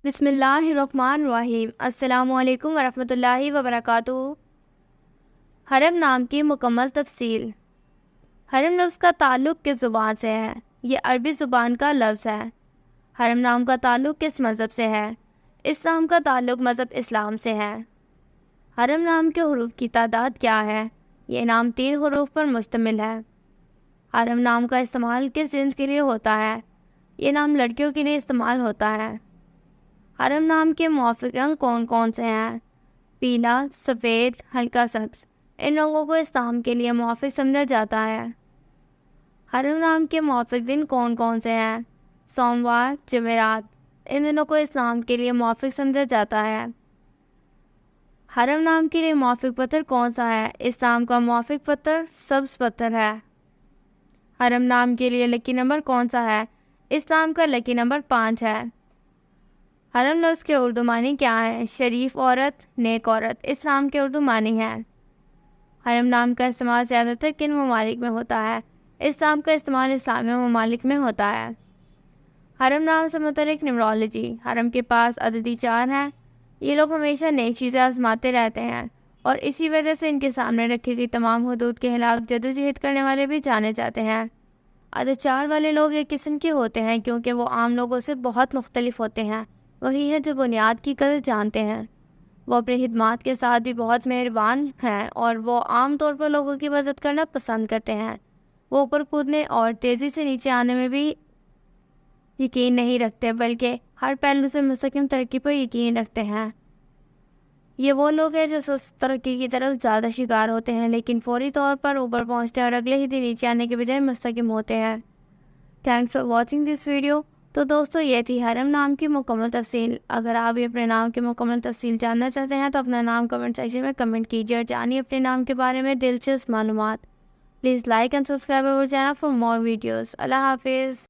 بسم اللہ الرحمن الرحیم۔ السلام علیکم ورحمۃ اللہ وبرکاتہ۔ حرم نام کی مکمل تفصیل۔ حرم لفظ کا تعلق کس زبان سے ہے؟ یہ عربی زبان کا لفظ ہے۔ حرم نام کا تعلق کس مذہب سے ہے؟ اس نام کا تعلق مذہب اسلام سے ہے۔ حرم نام کے حروف کی تعداد کیا ہے؟ یہ نام 3 حروف پر مشتمل ہے۔ حرم نام کا استعمال کس جنس کے لیے ہوتا ہے؟ یہ نام لڑکیوں کے لیے استعمال ہوتا ہے۔ حرم نام کے موافق رنگ کون کون سے ہیں؟ پیلا، سفید، ہلکا سبز۔ ان رنگوں کو اسلام کے لیے موافق سمجھا جاتا ہے۔ حرم نام کے موافق دن کون کون سے ہیں؟ سوموار، جمعرات۔ ان دنوں کو اسلام کے لیے موافق سمجھا جاتا ہے۔ حرم نام کے لیے موافق پتھر کون سا ہے؟ اسلام کا موافق پتھر سبز پتھر ہے۔ حرم نام کے لیے لکی نمبر کون سا ہے؟ اسلام کا لکی نمبر 5 ہے۔ حرم لفظ کے اردو معنی کیا ہے؟ شریف عورت، نیک عورت۔ اسلام کے اردو معنی ہے۔ حرم نام کا استعمال زیادہ تر کن ممالک میں ہوتا ہے؟ اسلام کا استعمال اسلامی ممالک میں ہوتا ہے۔ حرم نام سے متعلق نیمرولوجی۔ حرم کے پاس عددی 4 ہیں۔ یہ لوگ ہمیشہ نیک چیزیں آزماتے رہتے ہیں اور اسی وجہ سے ان کے سامنے رکھی گئی تمام حدود کے خلاف جدوجہد کرنے والے بھی جانے جاتے ہیں۔ عدد 4 والے لوگ ایک قسم کے ہوتے ہیں کیونکہ وہ عام لوگوں سے بہت مختلف ہوتے ہیں۔ وہی ہے جو بنیاد کی قدر جانتے ہیں۔ وہ اپنی خدمات کے ساتھ بھی بہت مہربان ہیں اور وہ عام طور پر لوگوں کی مدد کرنا پسند کرتے ہیں۔ وہ اوپر کودنے اور تیزی سے نیچے آنے میں بھی یقین نہیں رکھتے بلکہ ہر پہلو سے مستقیم ترقی پر یقین رکھتے ہیں۔ یہ وہ لوگ ہیں جو سست ترقی کی طرف زیادہ شکار ہوتے ہیں لیکن فوری طور پر اوپر پہنچتے ہیں اور اگلے ہی دن نیچے آنے کے بجائے مستقیم ہوتے ہیں۔ Thanks for watching this video. تو دوستو یہ تھی حرم نام کی مکمل تفصیل۔ اگر آپ بھی اپنے نام کی مکمل تفصیل جاننا چاہتے ہیں تو اپنا نام کمنٹ سیکشن میں کمنٹ کیجیے اور جانیے اپنے نام کے بارے میں دلچسپ معلومات۔ Please like and subscribe our channel for more videos۔ اللہ حافظ۔